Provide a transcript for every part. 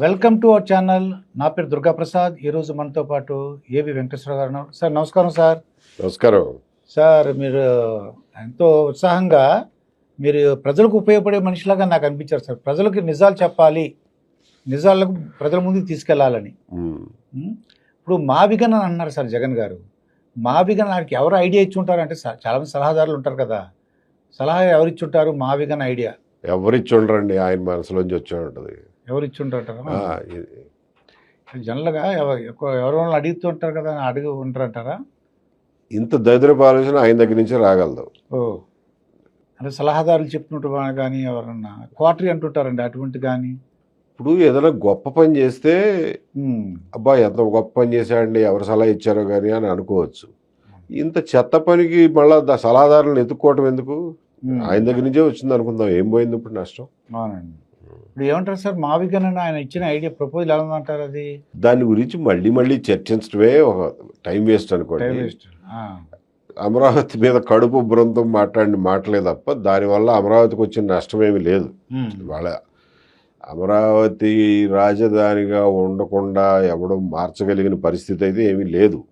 Welcome to our channel. నా పేరు దుర్గా ప్రసాద్. ఈరోజు మనతో పాటు ఏవి వెంకటేశ్వర గారు ఉన్నారు. సార్ నమస్కారం. సార్ నమస్కారం సార్ మీరు ఎంతో ఉత్సాహంగా మీరు ప్రజలకు ఉపయోగపడే మనిషిలాగా నాకు అనిపించారు సార్. ప్రజలకు నిజాలు చెప్పాలి, నిజాలకు ప్రజల ముందుకు తీసుకెళ్లాలని. ఇప్పుడు మా విగన్ అని అన్నారు సార్ జగన్ గారు. మా విగన్ ఆయనకి ఎవరు ఐడియా ఇచ్చి ఉంటారు అంటే చాలామంది సలహాదారులు ఉంటారు కదా, సలహా ఎవరు ఇచ్చి ఉంటారు? మా విగన్ ఐడియా ఎవరిచ్చి ఉండరండి, ఆయన మనసులోంచి వచ్చి ఉంటుంది. ఎవరు ఇచ్చి ఉంటారు? జనరల్గా ఎవరో అడుగుతూ ఉంటారు కదా, అడిగి ఉంటారంటారా? ఇంత దరిద్రపు ఆలోచన ఆయన దగ్గర నుంచి రాగలదు. ఓ అంటే సలహాదారులు చెప్తుంటారు కానీ ఎవరన్నా క్వార్టరీ అంటుంటారండి, అటువంటి కానీ. ఇప్పుడు ఏదైనా గొప్ప పని చేస్తే అబ్బా ఎంత గొప్ప పని చేశాడండి, ఎవరు సలహా ఇచ్చారో కానీ అని అనుకోవచ్చు. ఇంత చెత్త పనికి మళ్ళీ సలహాదారులను ఎత్తుక్కోవటం ఎందుకు? ఆయన దగ్గర నుంచే వచ్చింది అనుకుందాం, ఏం పోయింది ఇప్పుడు నష్టం? అవునండి. ఇప్పుడు ఏమంటారు సార్, మా విగన్ ఆయన ఇచ్చిన ఐడియా ప్రపోజల్ ఎలా ఉందంటారు? అది దాని గురించి మళ్ళీ మళ్ళీ చర్చించడమే ఒక టైం వేస్ట్ అనుకోండి. అమరావతి మీద కడుపు ఉబ్బరంతో మాట్లాడిన మాటలే తప్ప దానివల్ల అమరావతికి వచ్చిన నష్టమేమి లేదు. వాళ్ళ అమరావతి రాజధానిగా ఉండకుండా ఎవడు మార్చగలిగిన పరిస్థితి అయితే ఏమీ లేదు.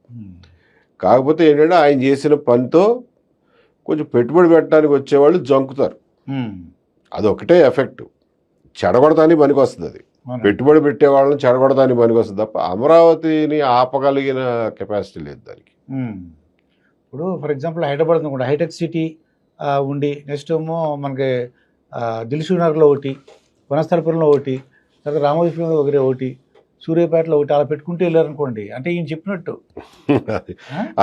కాకపోతే ఏంటంటే ఆయన చేసిన పనితో కొంచెం పెట్టుబడి పెట్టడానికి వచ్చేవాళ్ళు జంకుతారు. అదొకటే ఎఫెక్ట్. చెడగొడతానికి పనికి వస్తుంది. అది పెట్టుబడి పెట్టే వాళ్ళని చెడగొడతానికి పనికి వస్తుంది తప్ప అమరావతిని ఆపగలిగిన కెపాసిటీ లేదు దానికి. ఇప్పుడు ఫర్ ఎగ్జాంపుల్ హైదరాబాద్ కూడా హైటెక్ సిటీ ఉండి, నెక్స్ట్ ఏమో మనకి దిల్సుఖ్నగర్లో ఒకటి, వనస్థలపురంలో ఒకటి, తర్వాత రామోజీపురంలో ఒకటి, సూర్యాపేటలో ఒకటి, అలా పెట్టుకుంటూ వెళ్ళారనుకోండి. అంటే ఈయన చెప్పినట్టు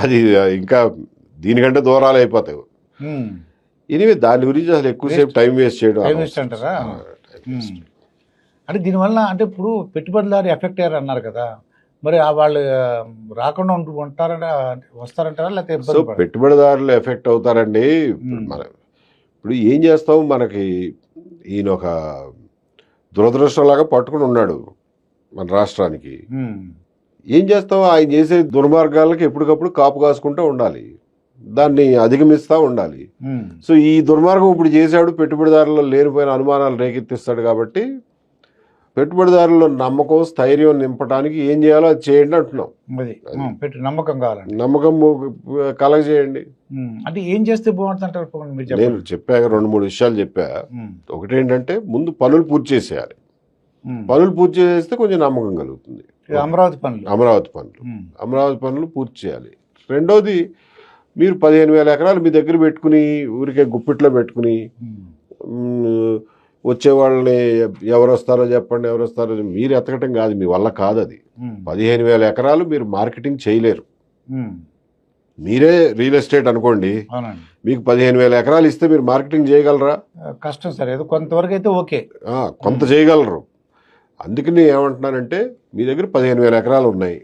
అది ఇంకా దీనికంటే దూరాలు అయిపోతాయి. ఇది దాని గురించి అసలు ఎక్కువసేపు టైం వేస్ట్ చేయడం అంటారా? అంటే దీనివల్ల అంటే ఇప్పుడు పెట్టుబడిదారు ఎఫెక్ట్ అయ్యారు అన్నారు కదా, మరి వాళ్ళు రాకుండా ఉంటారంటే వస్తారంటారా లేకపోతే పెట్టుబడిదారులు ఎఫెక్ట్ అవుతారండి. ఇప్పుడు ఏం చేస్తాం, మనకి ఈయన ఒక దురదృష్టంలాగా పట్టుకుని ఉన్నాడు మన రాష్ట్రానికి. ఏం చేస్తాం, ఆయన చేసే దుర్మార్గాలకి ఎప్పటికప్పుడు కాపు కాసుకుంటూ ఉండాలి, దాన్ని అధిగమిస్తూ ఉండాలి. సో ఈ దుర్మార్గం ఇప్పుడు చేశాడు, పెట్టుబడిదారుల్లో లేనిపోయిన అనుమానాలు రేకెత్తిస్తాడు. కాబట్టి పెట్టుబడిదారుల్లో నమ్మకం, స్థైర్యం నింపడానికి ఏం చేయాలో అది చేయండి అంటున్నాం. నమ్మకం కావాలండి, నమ్మకం కలగజేయండి. అంటే ఏం చేస్తే బాగుంటుంది అంటారు? నేను చెప్పాక 2-3 విషయాలు చెప్పా. ఒకటి ఏంటంటే ముందు పనులు పూర్తి చేసేయాలి. పనులు పూర్తి చేస్తే కొంచెం నమ్మకం కలుగుతుంది. అమరావతి పనులు పూర్తి చేయాలి. రెండోది, మీరు 15,000 ఎకరాలు మీ దగ్గర పెట్టుకుని ఊరికే గుప్పిట్లో పెట్టుకుని వచ్చే వాళ్ళని ఎవరు వస్తారో చెప్పండి, ఎవరు వస్తారో మీరు ఎతకటం కాదు, మీ వల్ల కాదు అది. 15,000 ఎకరాలు మీరు మార్కెటింగ్ చేయలేరు. మీరే రియల్ ఎస్టేట్ అనుకోండి, మీకు 15,000 ఎకరాలు ఇస్తే మీరు మార్కెటింగ్ చేయగలరా? కష్టం సార్. ఏదో కొంతవరకు అయితే ఓకే, కొంత చేయగలరు. అందుకని ఏమంటున్నానంటే మీ దగ్గర 15,000 ఎకరాలు ఉన్నాయి,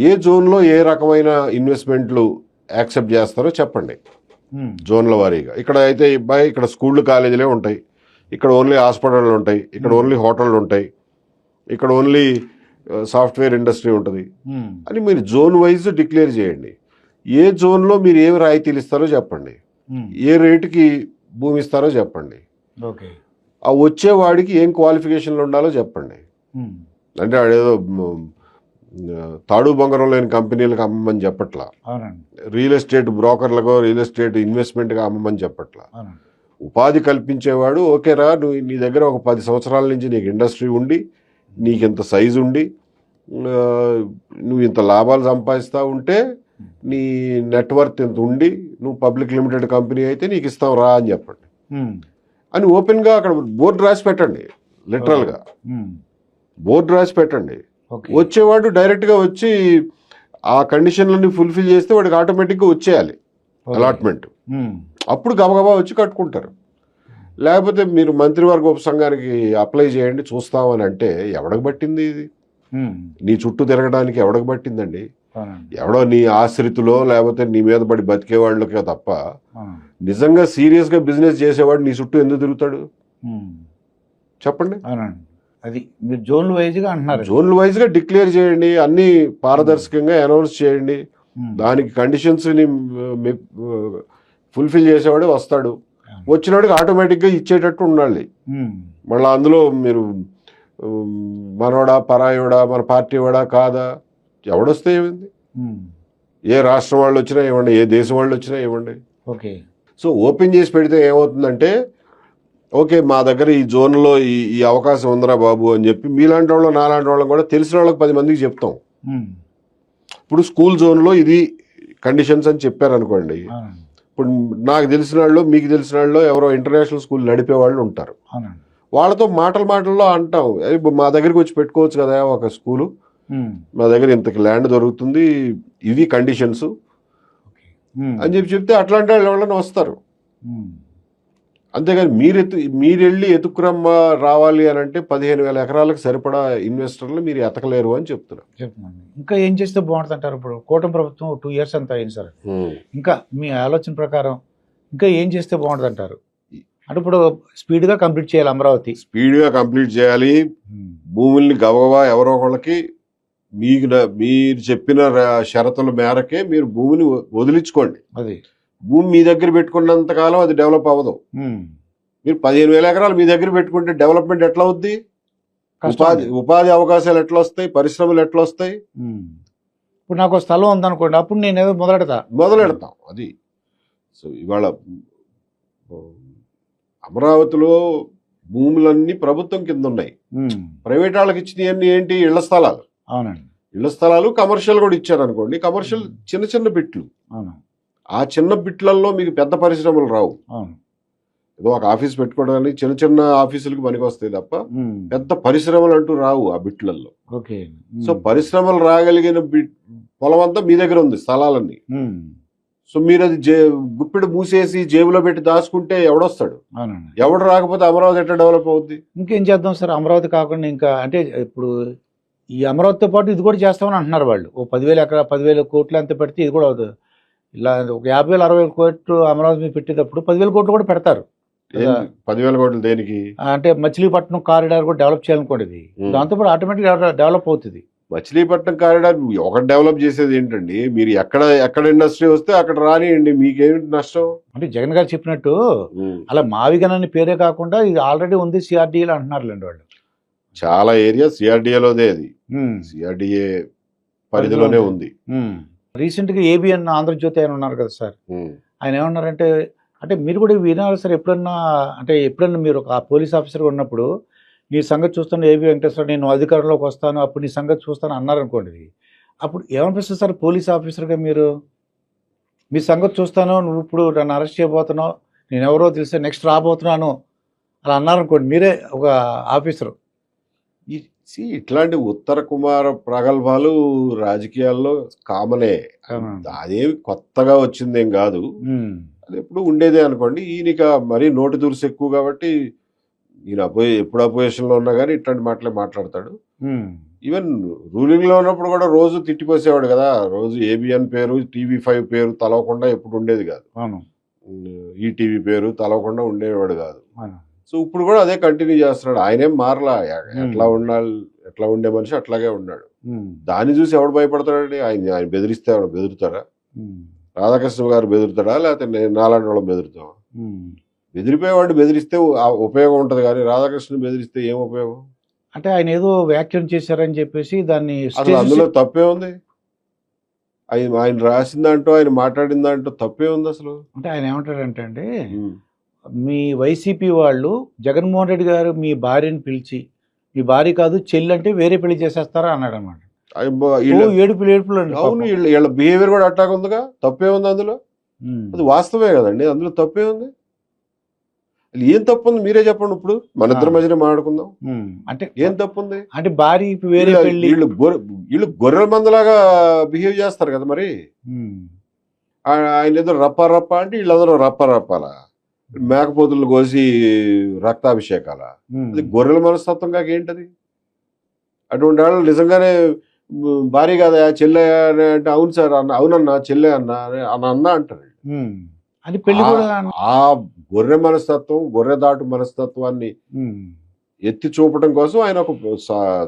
ఏ జోన్లో ఏ రకమైన ఇన్వెస్ట్మెంట్లు యాక్సెప్ట్ చేస్తారో చెప్పండి జోన్ల వారీగా. ఇక్కడ అయితే ఇక్కడ స్కూళ్ళు కాలేజీలే ఉంటాయి, ఇక్కడ ఓన్లీ హాస్పిటళ్ళు ఉంటాయి, ఇక్కడ ఓన్లీ హోటళ్ళు ఉంటాయి, ఇక్కడ ఓన్లీ సాఫ్ట్వేర్ ఇండస్ట్రీ ఉంటుంది అని మీరు జోన్ వైజ్ డిక్లేర్ చేయండి. ఏ జోన్లో మీరు ఏమి రాయితీలు ఇస్తారో చెప్పండి, ఏ రేటుకి భూమి ఇస్తారో చెప్పండి, ఆ వచ్చేవాడికి ఏం క్వాలిఫికేషన్లు ఉండాలో చెప్పండి. అంటే ఆడేదో తాడు బొంగరం లేని కంపెనీలకు అమ్మమని చెప్పట్లా, రియల్ ఎస్టేట్ బ్రోకర్లకు రియల్ ఎస్టేట్ ఇన్వెస్ట్మెంట్గా అమ్మమని చెప్పట్లా. ఉపాధి కల్పించేవాడు ఓకేరా, నువ్వు నీ దగ్గర ఒక 10 సంవత్సరాల నుంచి నీకు ఇండస్ట్రీ ఉండి, నీకు ఇంత సైజు ఉండి, నువ్వు ఇంత లాభాలు సంపాదిస్తూ ఉంటే, నీ నెట్వర్త్ ఇంత ఉండి, నువ్వు పబ్లిక్ లిమిటెడ్ కంపెనీ అయితే నీకు ఇస్తాం రా అని చెప్పండి అని ఓపెన్గా అక్కడ బోర్డు రాసి పెట్టండి. లిటరల్గా బోర్డు రాసి పెట్టండి. వచ్చేవాడు డైరెక్ట్గా వచ్చి ఆ కండిషన్లన్నీ ఫుల్ఫిల్ చేస్తే వాడికి ఆటోమేటిక్గా వచ్చేయాలి అలాట్మెంట్. అప్పుడు గబగబా వచ్చి కట్టుకుంటారు. లేకపోతే మీరు మంత్రివర్గ ఉపసంఘానికి అప్లై చేయండి చూస్తామని అంటే ఎవడకు పట్టింది ఇది? నీ చుట్టూ తిరగడానికి ఎవడకు పట్టిందండి? ఎవడో నీ ఆశ్రితులో లేకపోతే నీ మీద పడి బతికేవాళ్ళకే తప్ప నిజంగా సీరియస్గా బిజినెస్ చేసేవాడు నీ చుట్టూ ఎందుకు తిరుగుతాడు చెప్పండి? అది మీరు జోన్లు వైజ్గా అంటున్నారు. జోన్లు వైజ్గా డిక్లేర్ చేయండి, అన్ని పారదర్శకంగా అనౌన్స్ చేయండి. దానికి కండిషన్స్ని ఫుల్ఫిల్ చేసేవాడే వస్తాడు, వచ్చినవాడికి ఆటోమేటిక్గా ఇచ్చేటట్టు ఉండాలి. మళ్ళీ అందులో మీరు మనోడా పరాయోడా మన పార్టీ వాడా కాదా ఎవడొస్తే ఏమైంది, ఏ రాష్ట్రం వాళ్ళు వచ్చినా ఇవ్వండి, ఏ దేశం వాళ్ళు వచ్చినా ఇవ్వండి. ఓకే. సో ఓపెన్ చేసి పెడితే ఏమవుతుందంటే ఓకే మా దగ్గర ఈ జోన్లో ఈ అవకాశం ఉందిరా బాబు అని చెప్పి మీలాంటి వాళ్ళు నాలాంటి వాళ్ళని కూడా తెలిసిన వాళ్ళకి 10 మందికి చెప్తాం. ఇప్పుడు స్కూల్ జోన్లో ఇది కండిషన్స్ అని చెప్పారనుకోండి, ఇప్పుడు నాకు తెలిసిన వాళ్ళు మీకు తెలిసిన వాళ్ళు ఎవరో ఇంటర్నేషనల్ స్కూల్ నడిపే వాళ్ళు ఉంటారు, వాళ్ళతో మాటల్లో అంటాం మా దగ్గరికి వచ్చి పెట్టుకోవచ్చు కదా ఒక స్కూలు, మా దగ్గర ఇంతకి ల్యాండ్ దొరుకుతుంది, ఇవి కండిషన్స్ అని చెప్తే అట్లాంటి వాళ్ళు ఎవరైనా వస్తారు. అంతేగాని మీరు వెళ్ళి ఎత్తుకురమ్మ రావాలి అని అంటే 15,000 ఎకరాలకు సరిపడా ఇన్వెస్టర్లు మీరు ఎతకలేరు అని చెప్తున్నారు. ఇంకా ఏం చేస్తే బాగుంటుంది అంటారు? ఇప్పుడు కూటమి ప్రభుత్వం 2 years అంతా అయింది సార్, ఇంకా మీ ఆలోచన ప్రకారం ఇంకా ఏం చేస్తే బాగుంటుంది అంటారు? అంటే ఇప్పుడు స్పీడ్గా కంప్లీట్ చేయాలి, అమరావతి స్పీడ్గా కంప్లీట్ చేయాలి, భూముల్ని గబగబా ఎవరో ఒకళ్ళకి మీరు చెప్పిన షరతుల మేరకే మీరు భూమిని వదిలించుకోండి. అది భూమి మీ దగ్గర పెట్టుకున్నంత కాలం అది డెవలప్ అవ్వదు. మీరు 15,000 ఎకరాలు మీ దగ్గర పెట్టుకుంటే డెవలప్మెంట్ ఎట్లా అవుద్ది? ఉపాధి అవకాశాలు ఎట్లా వస్తాయి? పరిశ్రమలు ఎట్లా వస్తాయి? ఇప్పుడు నాకు స్థలం ఉందనుకోండి, అప్పుడు నేను ఏదో మొదలెడతాం. అది సో ఇవాళ అమరావతిలో భూములన్నీ ప్రభుత్వం కింద ఉన్నాయి, ప్రైవేట్ వాళ్ళకి ఇచ్చినవన్నీ ఏంటి? ఇళ్ల స్థలాలు. అవునండి, ఇళ్ల స్థలాలు కమర్షియల్ కూడా ఇచ్చారు అనుకోండి, కమర్షియల్ చిన్న బిట్లు. ఆ చిన్న బిట్లలో మీకు పెద్ద పరిశ్రమలు రావు. ఏదో ఒక ఆఫీస్ పెట్టుకోవడానికి చిన్న ఆఫీసులకు పనికి వస్తాయి తప్ప పెద్ద పరిశ్రమలు అంటూ రావు ఆ బిట్లలో. సో పరిశ్రమలు రాగలిగిన పొలం అంతా మీ దగ్గర ఉంది, స్థలాలన్నీ. సో మీరు అది గుప్పిడి మూసేసి జేబులో పెట్టి దాచుకుంటే ఎవడొస్తాడు? ఎవడు రాకపోతే అమరావతి ఎట్లా డెవలప్ అవుద్ది? ఇంకేం చేద్దాం సార్ అమరావతి కాకుండా? ఇంకా అంటే ఇప్పుడు ఈ అమరావతితో పాటు ఇది కూడా చేస్తామని అంటున్నారు వాళ్ళు. ఓ 10,000 కోట్లు అంత పెడితే ఇది కూడా అవుతుంది. ఇలా ఒక 50,000-60,000 కోట్లు అమరావతి మీద పెట్టేటప్పుడు 10,000 కోట్లు కూడా పెడతారు. 10,000 కోట్లు దేనికి? అంటే మచిలీపట్నం కారిడార్ కూడా డెవలప్ చేయాలనుకోండి, దాంతో పాటు ఆటోమేటిక్ డెవలప్ అవుతుంది. మచిలీపట్నం కారిడార్ ఒకటి డెవలప్ చేసేది ఏంటండి? మీరు ఎక్కడ ఇండస్ట్రీ వస్తే అక్కడ రానియండి, మీకేమిటి నష్టం? అంటే జగన్ గారు చెప్పినట్టు అలా మావిగన్ అని పేరే కాకుండా ఇది ఆల్రెడీ ఉంది సిఆర్డీఏలో అంటున్నారులేండి వాళ్ళు. చాలా ఏరియా సిఆర్డీఏలోదే, అది సిఆర్డీఏ పరిధిలోనే ఉంది. రీసెంట్ గా ఏబిఎన్ ఆంధ్రజ్యోతి ఆయన ఉన్నారు కదా సార్, ఆయన ఏమన్నారంటే, అంటే మీరు కూడా వినాలి సార్, ఎప్పుడన్నా మీరు ఒక పోలీస్ ఆఫీసర్గా ఉన్నప్పుడు నీ సంగతి చూస్తాను ఏబి వెంకటేశ్వర, నేను అధికారంలోకి వస్తాను అప్పుడు నీ సంగతి చూస్తాను అన్నారనుకోండి, అప్పుడు ఏమనిపిస్తుంది సార్ పోలీస్ ఆఫీసర్గా మీరు? మీ సంగతి చూస్తాను, నువ్వు ఇప్పుడు నన్ను అరెస్ట్ చేయబోతున్నావు, నేను ఎవరో తెలిసే నెక్స్ట్ రాబోతున్నాను అలా అన్నారనుకోండి, మీరే ఒక ఆఫీసరు. ఇట్లాంటి ఉత్తర కుమార ప్రగల్భాలు రాజకీయాల్లో కామనే, అదేమి కొత్తగా వచ్చిందేం కాదు, అది ఎప్పుడు ఉండేదే అనుకోండి. ఈయనక మరీ నోటి దురుసు ఎక్కువ కాబట్టి ఈయన ఎప్పుడు అపోజిషన్ లో ఉన్నా కానీ ఇట్లాంటి మాటలే మాట్లాడతాడు. ఈవెన్ రూలింగ్ లో ఉన్నప్పుడు కూడా రోజు తిట్టిపోసేవాడు కదా, రోజు ఏబిఎన్ పేరు TV5 పేరు తలవకుండా ఎప్పుడు ఉండేది కాదు, ఈటీవీ పేరు తలవకుండా ఉండేవాడు కాదు. సో ఇప్పుడు కూడా అదే కంటిన్యూ చేస్తున్నాడు, ఆయనేం మారలా. ఎట్లా ఉండే మనిషి అట్లాగే ఉన్నాడు. దాన్ని చూసి ఎవడు భయపడతాడండి? ఆయన బెదిరిస్తే ఎవడు బెదురుతారా? రాధాకృష్ణ గారు బెదురుతాడా, లేకపోతే నాలాంటి వాళ్ళని బెదురుతావా? బెదిరిపోయేవాడిని బెదిరిస్తే ఉపయోగం ఉంటుంది, కానీ రాధాకృష్ణ బెదిరిస్తే ఏం ఉపయోగం? అంటే ఆయన ఏదో వ్యాఖ్యం చేశారని చెప్పేసి దాన్ని అసలు అందులో తప్పే ఉంది? ఆయన రాసిన దాంట్లో ఆయన మాట్లాడిన దాంట్లో తప్పే ఉంది అసలు? అంటే ఆయన ఏమంటాడంటే అండి, మీ వైసీపీ వాళ్ళు జగన్మోహన్ రెడ్డి గారు మీ భార్యని పిలిచి, మీ భార్య కాదు చెల్లి అంటే వేరే పెళ్లి చేసేస్తారా అన్నాడు అనమాట. ఏడుపులు అండి. అవును, వీళ్ళ బిహేవియర్ కూడా అట్టాగా ఉందిగా, తప్పే ఉంది అందులో? అది వాస్తవే కదండి, అందులో తప్పే ఉంది. ఏం తప్పు ఉంది మీరే చెప్పండి. ఇప్పుడు మన ఇద్దరి మధ్యనే మాట్లాడుకుందాం, అంటే ఏం తప్పు ఉంది? అంటే భార్య వేరే పెళ్లి, వీళ్ళు గొర్రెల మందలాగా బిహేవ్ చేస్తారు కదా మరి. ఆయన ఏదో రప్ప అంటే వీళ్ళందరూ రప్పాలా, మేకపోతులు కోసి రక్తాభిషేకాల, అది గొర్రెల మనస్తత్వం కాక ఏంటది? అటువంటి వాళ్ళు నిజంగానే భార్య కాదా చెల్లె అంటే, అవును సార్ అన్న, అవునన్నా చెల్లె అన్న అంటారు. అది పెళ్లి కూడా ఆ గొర్రె మనస్తత్వం, గొర్రె దాటు మనస్తత్వాన్ని ఎత్తి చూపడం కోసం ఆయన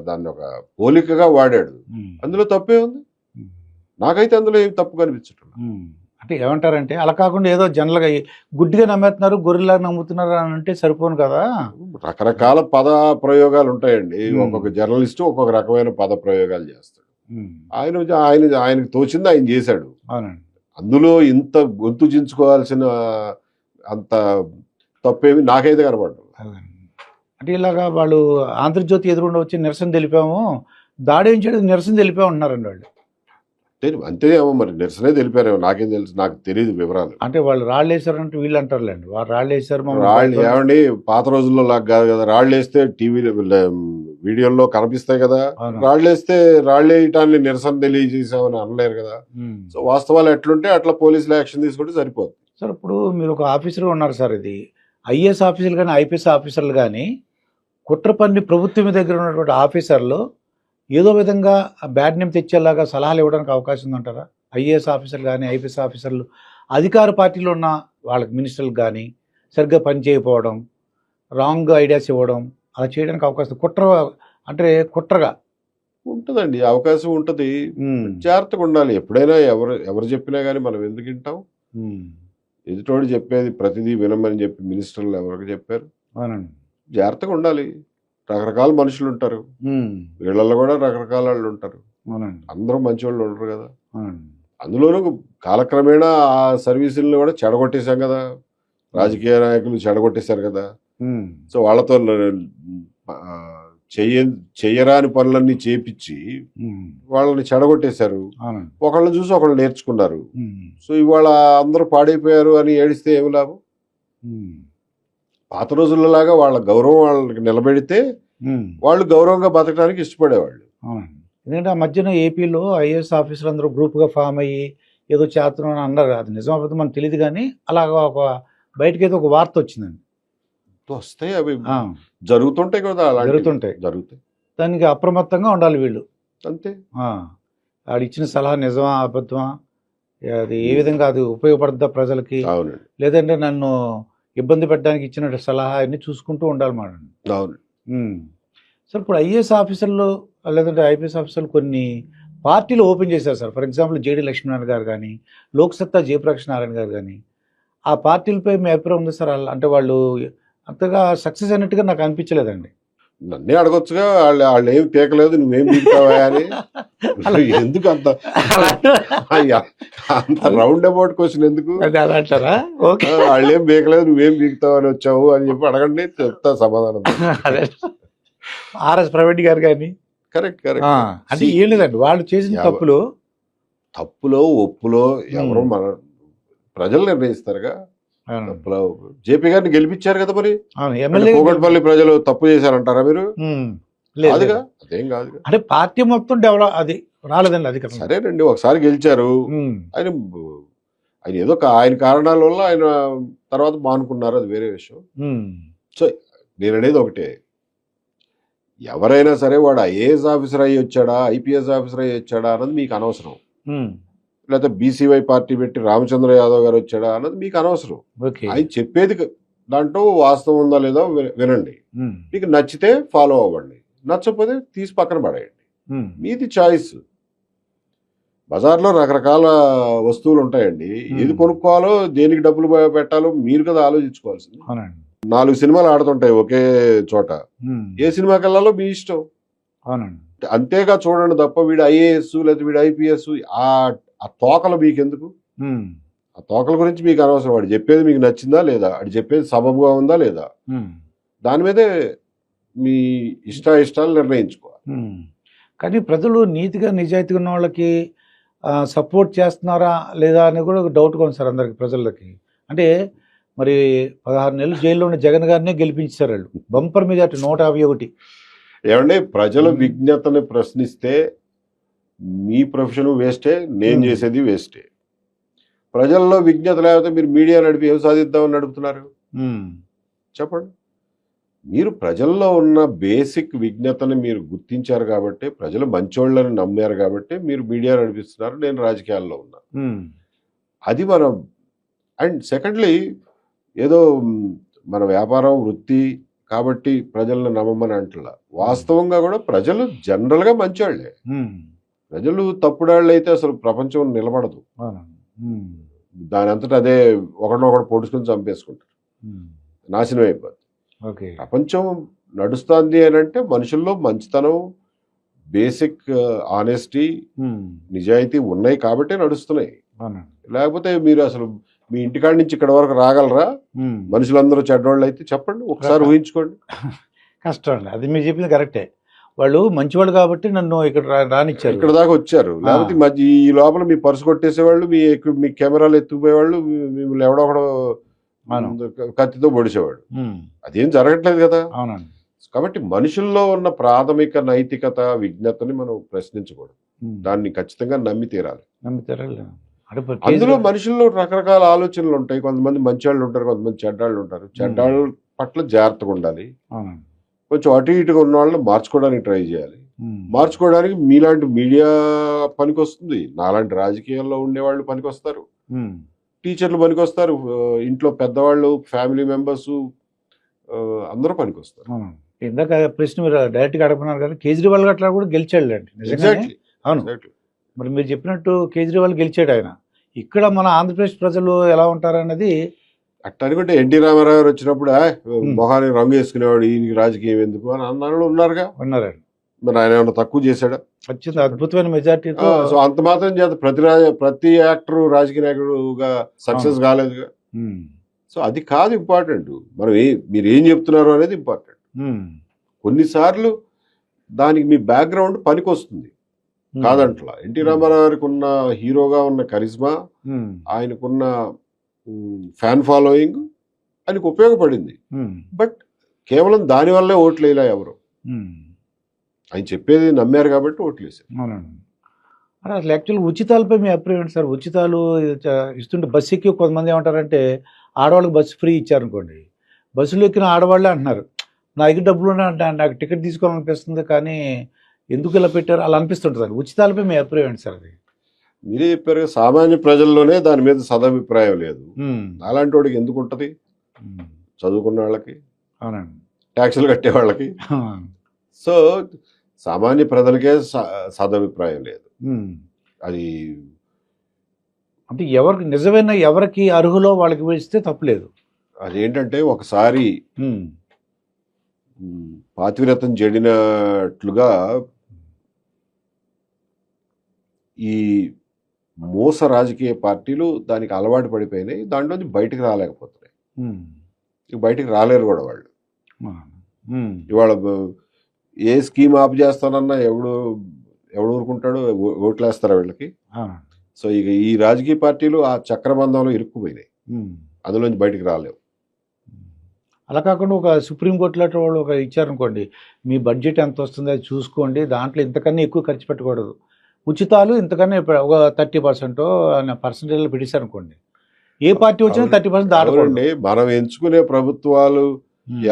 దాన్ని ఒక పోలికగా వాడాడు. అందులో తప్పే ఉంది? నాకైతే అందులో ఏం తప్పు కనిపించట్లేదు. అంటే ఏమంటారంటే అలా కాకుండా ఏదో జనరల్గా గుడ్డిగా నమ్మేస్తున్నారు గొర్రెలాగా నమ్ముతున్నారు అని అంటే సరిపోను కదా. రకరకాల పద ప్రయోగాలు ఉంటాయండి. ఉమ్. ఒక్కొక్క జర్నలిస్టు ఒక్కొక్క రకమైన పద ప్రయోగాలు చేస్తాడు. ఉమ్. ఆయనకు తోచింది ఆయన చేశాడు. అవునండి. అందులో ఇంత గొంతు చించుకోవాల్సిన అంత తప్పేమి నాకైతే కనపడదు. అలాగే. అంటే ఇలాగా వాళ్ళు ఆంధ్రజ్యోతి ఎదురుండి వచ్చి నిరసన తెలిపాము, దాడి ఏం చేయడం నిరసన తెలిపాము అంటున్నారండి వాళ్ళు. అంతేమో మరి నిరసనే తెలిపారేమో, నాకేం తెలుసు, నాకు తెలియదు వివరాలు. అంటే వాళ్ళు రాళ్ళు వేసారంటే వీళ్ళు అంటారులేండి, వాళ్ళు రాళ్ళు వేసారు రాళ్ళు ఏమండి, పాత రోజుల్లో లాగా కాదు కదా, రాళ్ళు వేస్తే టీవీలో వీడియోల్లో కనిపిస్తాయి కదా. అవును. రాళ్ళు వేస్తే రాళ్ళు వేయటాన్ని నిరసన తెలియజేసామని అనలేరు కదా. సో వాస్తవాలు ఎట్లుంటే అట్లా పోలీసులు యాక్షన్ తీసుకుంటే సరిపోతుంది. సార్ ఇప్పుడు మీరు ఒక ఆఫీసర్ ఉన్నారు సార్, ఇది ఐఏఎస్ ఆఫీసర్లు కానీ ఐపీఎస్ ఆఫీసర్లు కానీ కుట్ర పన్ని ప్రభుత్వం దగ్గర ఉన్నటువంటి ఆఫీసర్లు ఏదో విధంగా బ్యాడ్ నేమ్ తెచ్చేలాగా సలహాలు ఇవ్వడానికి అవకాశం ఉందంటారా? ఐఏఎస్ ఆఫీసర్లు కానీ ఐపీఎస్ ఆఫీసర్లు అధికార పార్టీలో ఉన్న వాళ్ళకి మినిస్టర్లకు కానీ సరిగ్గా పని చేయకపోవడం, రాంగ్ ఐడియాస్ ఇవ్వడం, అలా చేయడానికి అవకాశం అంటే కుట్రగా ఉంటుందండి, అవకాశం ఉంటుంది. జాగ్రత్తగా ఉండాలి. ఎప్పుడైనా ఎవరు చెప్పినా కానీ మనం ఎందుకు వింటాం? ఎదుటోడు చెప్పేది ప్రతిదీ వినమని చెప్పి మినిస్టర్లు ఎవరికి చెప్పారు? అవునండి. జాగ్రత్తగా ఉండాలి. రకరకాల మనుషులు ఉంటారు, వీళ్ళల్లో కూడా రకరకాల వాళ్ళు ఉంటారు. అందరూ మంచి వాళ్ళు ఉంటారు కదా. అందులోనూ కాలక్రమేణా ఆ సర్వీసులను కూడా చెడగొట్టేశాం కదా, రాజకీయ నాయకులు చెడగొట్టేశారు కదా. సో వాళ్ళతో చెయ్యరాని పనులన్నీ చేపించి వాళ్ళని చెడగొట్టేశారు. ఒకళ్ళని చూసి ఒకళ్ళు నేర్చుకున్నారు. సో ఇవాళ అందరూ పాడైపోయారు అని ఏడిస్తే ఏమి లాభం? పాత రోజుల్లో లాగా వాళ్ళ గౌరవం వాళ్ళకి నిలబెడితే వాళ్ళు గౌరవంగా బతకడానికి ఇష్టపడేవాళ్ళు. ఎందుకంటే ఆ మధ్యన ఏపీలో ఐఏఎస్ ఆఫీసర్లు అందరూ గ్రూప్గా ఫామ్ అయ్యి ఏదో చేస్తున్నాం అని అన్నారు. అది నిజం అబద్ధం మనకు తెలియదు, కానీ అలాగా ఒక బయటకైతే ఒక వార్త వచ్చిందండి. వస్తాయి, అవి జరుగుతుంటాయి కదా, జరుగుతాయి. దానికి అప్రమత్తంగా ఉండాలి వీళ్ళు, అంతే. వాడు ఇచ్చిన సలహా నిజమా అబద్ధమా, అది ఏ విధంగా అది ఉపయోగపడుతుందా ప్రజలకి, లేదంటే నన్ను ఇబ్బంది పెట్టడానికి ఇచ్చిన సలహా అన్ని చూసుకుంటూ ఉండాలి మాట. అవును సార్, ఇప్పుడు ఐఏఎస్ ఆఫీసర్లు లేదంటే ఐపీఎస్ ఆఫీసర్లు కొన్ని పార్టీలు ఓపెన్ చేశారు sir. For example JD Lakshminarayana గారు కానీ, లోక్సత్తా జయప్రకాష్ నారాయణ గారు కానీ, ఆ పార్టీలపై మీ అభిప్రాయం ఉంది సార్? అంటే వాళ్ళు అంతగా సక్సెస్ అయినట్టుగా నాకు అనిపించలేదండి. నన్నే అడగొచ్చుగా, వాళ్ళు ఏమి పీకలేదు, నువ్వేం పీకుతావా అని. ఎందుకు అంత రౌండ్ అబౌట్ క్వశ్చన్ ఎందుకు? అంటారా? వాళ్ళు ఏం పీకలేదు, నువ్వేం పీకుతావు అని వచ్చావు అని చెప్పి అడగండి, చెప్తా సమాధానం. ఆర్ఎస్ ప్రవీణ్ గారు కానీ. కరెక్ట్. అంటే ఏం లేదండి, వాళ్ళు చేసిన తప్పులో ఒప్పులో ఎవరో మన ప్రజలు నిర్ణయిస్తారుగా. జేపీ గారిని గెలిపించారు కదా, మరి కూకట్పల్లి ప్రజలు తప్పు చేశారంటారా మీరు? కాదుగా, అదేం కాదు. అంటే పార్టీ మొత్తం డెవలప్ అది రాలేదండి, అది సరేనండి. ఒకసారి గెలిచారు, ఆయన ఏదో ఆయన కారణాల వల్ల ఆయన తర్వాత మానుకున్నారు, అది వేరే విషయం. సో నేను అనేది ఒకటే, ఎవరైనా సరే వాడు ఐఏఎస్ ఆఫీసర్ అయ్యి వచ్చాడా, ఐపీఎస్ ఆఫీసర్ అయ్యి వచ్చాడా అన్నది మీకు అనవసరం. లేకపోతే బీసీవై పార్టీ పెట్టి రామచంద్ర యాదవ్ గారు వచ్చాడా అన్నది మీకు అనవసరం. ఆయన చెప్పేది దాంట్లో వాస్తవం ఉందా లేదా వినండి. మీకు నచ్చితే ఫాలో అవ్వండి, నచ్చకపోతే తీసి పక్కన పడేయండి, మీది చాయిస్. బజార్లో రకరకాల వస్తువులు ఉంటాయండి, ఏది కొనుక్కోవాలో దేనికి డబ్బులు పెట్టాలో మీరు కదా ఆలోచించుకోవాల్సింది. 4 సినిమాలు ఆడుతుంటాయి ఒకే చోట, ఏ సినిమాకి వెళ్ళాలో మీ ఇష్టం. అంతేగా చూడండి తప్ప వీడు ఐఏఎస్ లేదా వీడు ఐపీఎస్ ఆ తోకలు మీకెందుకు? ఆ తోకల గురించి మీకు అనవసరం. వాడు చెప్పేది మీకు నచ్చిందా లేదా, వాడు చెప్పేది సబబుగా ఉందా లేదా, దాని మీదే మీ ఇష్టాలు నిర్ణయించుకోవాలి. కానీ ప్రజలు నీతిగా నిజాయితీగా ఉన్న వాళ్ళకి సపోర్ట్ చేస్తున్నారా లేదా అని కూడా డౌట్గా ఉంది సార్ అందరికి ప్రజలకి. అంటే మరి 16 నెలలు జైల్లో ఉన్న జగన్ గారినే గెలిపించారు వాళ్ళు, బంపర్ మెజార్టీ 151. ఏమంటే ప్రజల విజ్ఞతని ప్రశ్నిస్తే మీ ప్రొఫెషన్ వేస్టే, నేను చేసేది వేస్టే. ప్రజల్లో విజ్ఞత లేకపోతే మీరు మీడియా నడిపి ఏం సాధిద్దామని నడుపుతున్నారు చెప్పండి? మీరు ప్రజల్లో ఉన్న బేసిక్ విజ్ఞతని మీరు గుర్తించారు కాబట్టి, ప్రజలు మంచోళ్ళని నమ్మారు కాబట్టి మీరు మీడియా నడిపిస్తున్నారు, నేను రాజకీయాల్లో ఉన్నా. అది మనం. అండ్ సెకండ్లీ, ఏదో మన వ్యాపారం వృత్తి కాబట్టి ప్రజలను నమ్మమని అంటలా, వాస్తవంగా కూడా ప్రజలు జనరల్గా మంచివాళ్లే. ప్రజలు తప్పుడాళ్ళు అయితే అసలు ప్రపంచం నిలబడదు. దాని అంతటా అదే ఒకరినొకడు పొడుచుకుని చంపేసుకుంటారు, నాశనం అయిపోతుంది. ఓకే. ప్రపంచం నడుస్తుంది అని అంటే మనుషుల్లో మంచితనం, బేసిక్ ఆనెస్టీ, నిజాయితీ ఉన్నాయి కాబట్టే నడుస్తున్నాయి. లేకపోతే మీరు అసలు మీ ఇంటికాడి నుంచి ఇక్కడ వరకు రాగలరా? మనుషులందరూ చెడ్డవాళ్ళు అయితే చెప్పండి, ఒకసారి ఊహించుకోండి. కష్టం అండి, అది మీరు చెప్పింది కరెక్టే. వాళ్ళు మంచివాళ్ళు కాబట్టి నన్ను ఇక్కడ రానిచ్చారు, ఇక్కడ దాకా వచ్చారు. లేకపోతే మధ్య ఈ లోపల మీ పర్సు కొట్టేసేవాళ్ళు, మీ కెమెరాలు ఎత్తుకుపోయేవాళ్ళు, మిమ్మల్ని ఎవడొకడో కత్తితో పొడిచేవాడు. అదేం జరగట్లేదు కదా. అవునండి. కాబట్టి మనుషుల్లో ఉన్న ప్రాథమిక నైతికత, విజ్ఞతని మనం ప్రశ్నించకూడదు, దాన్ని ఖచ్చితంగా నమ్మి తీరాలి. అందులో మనుషుల్లో రకరకాల ఆలోచనలు ఉంటాయి. కొంతమంది మంచివాళ్ళు ఉంటారు, కొంతమంది చెడ్డాళ్ళు ఉంటారు. చెడ్డాళ్ళ పట్ల జాగ్రత్తగా ఉండాలి. కొంచెం అటు ఇటుగా ఉన్న వాళ్ళని మార్చుకోవడానికి ట్రై చేయాలి. మార్చుకోవడానికి మీలాంటి మీడియా పనికొస్తుంది, నాలాంటి రాజకీయాల్లో ఉండేవాళ్ళు పనికొస్తారు, టీచర్లు పనికొస్తారు, ఇంట్లో పెద్దవాళ్ళు, ఫ్యామిలీ మెంబర్స్ అందరూ పనికొస్తారు. ఇందాక ప్రశ్న మీరు డైరెక్ట్గా అడుగుతున్నారు కదా, కేజ్రీవాల్ అట్లా కూడా గెలిచాడు అండి. అవును, మరి మీరు చెప్పినట్టు కేజ్రీవాల్ గెలిచాడు. ఆయన ఇక్కడ మన ఆంధ్రప్రదేశ్ ప్రజలు ఎలా ఉంటారన్నది అట్లా అనుకుంటే ఎన్టీ రామారావు గారు వచ్చినప్పుడు మొహానికి రంగు వేసుకునేవాడు, ఈయనకి రాజకీయం ఎందుకు అని అన్న ఉన్నారుగా. ఉన్నారండి. మరి ఆయన ఏమన్నా తక్కువ చేశాడా? వచ్చింది అద్భుతమైన మెజార్టీతో. సో అంత మాత్రం చేత ప్రతి యాక్టర్ రాజకీయ నాయకుడుగా సక్సెస్ కాలేదుగా. సో అది కాదు ఇంపార్టెంట్, మనం మీరు ఏం చెప్తున్నారు అనేది ఇంపార్టెంట్. కొన్నిసార్లు దానికి మీ బ్యాక్గ్రౌండ్ పనికి వస్తుంది, కాదంట్లా. ఎన్టీ రామారావు గారికి ఉన్న హీరోగా ఉన్న కరిజ్మా, ఆయనకున్న ఫ్యాన్ ఫాలోయింగ్ ఆయనకు ఉపయోగపడింది. బట్ కేవలం దానివల్లే ఓట్లు వేయలే ఎవరు, ఆయన చెప్పేది నమ్మారు కాబట్టి ఓట్లు వేసారు. అసలు యాక్చువల్గా ఉచితాలపై మీ అభిప్రాయం ఏంటి సార్? ఉచితాలు ఇస్తుంటే బస్సు ఎక్కి కొంతమంది ఏమంటారంటే, ఆడవాళ్ళకి బస్సు ఫ్రీ ఇచ్చారనుకోండి, బస్సులో ఎక్కిన ఆడవాళ్ళే అంటున్నారు, నా దగ్గర డబ్బులు నాకు టికెట్ తీసుకోవాలనిపిస్తుంది కానీ ఎందుకు ఇలా పెట్టారు అలా అనిపిస్తుంటుంది. ఉచితాలపై మీ అభిప్రాయం ఏంటి సార్? అది మీరే చెప్పారు, సామాన్య ప్రజల్లోనే దాని మీద సదభిప్రాయం లేదు. అలాంటి వాడికి ఎందుకు ఉంటుంది? చదువుకున్న వాళ్ళకి, అవునండి, ట్యాక్సులు కట్టే వాళ్ళకి. సో సామాన్య ప్రజలకే సదభిప్రాయం లేదు. అది అంటే ఎవరికి నిజమైన ఎవరికి అర్హులో వాళ్ళకి వేస్తే తప్పులేదు. అదేంటంటే ఒకసారి పాతివ్రతం జడినట్లుగా ఈ మోస రాజకీయ పార్టీలు దానికి అలవాటు పడిపోయినాయి, దాంట్లోంచి బయటకు రాలేకపోతున్నాయి. ఇక బయటకు రాలేరు కూడా వాళ్ళు. ఇవాళ ఏ స్కీమ్ ఆప్ చేస్తానన్నా ఎవడు ఊరుకుంటాడు, ఓట్లేస్తారా వీళ్ళకి. సో ఇక ఈ రాజకీయ పార్టీలు ఆ చక్రబంధంలో ఇరుక్కుపోయినాయి, అందులోంచి బయటకు రాలేవు. అలా కాకుండా ఒక సుప్రీంకోర్టులో వాళ్ళు ఒక ఇచ్చారనుకోండి, మీ బడ్జెట్ ఎంత వస్తుంది అది చూసుకోండి, దాంట్లో ఇంతకన్నా ఎక్కువ ఖర్చు పెట్టకూడదు, ఉచితాలు ఇంతకన్నా ఒక 30% పర్సెంటేజ్లో పెట్టేశారనుకోండి, ఏ పార్టీ వచ్చినా 30% దాటకండి. మనం ఎంచుకునే ప్రభుత్వాలు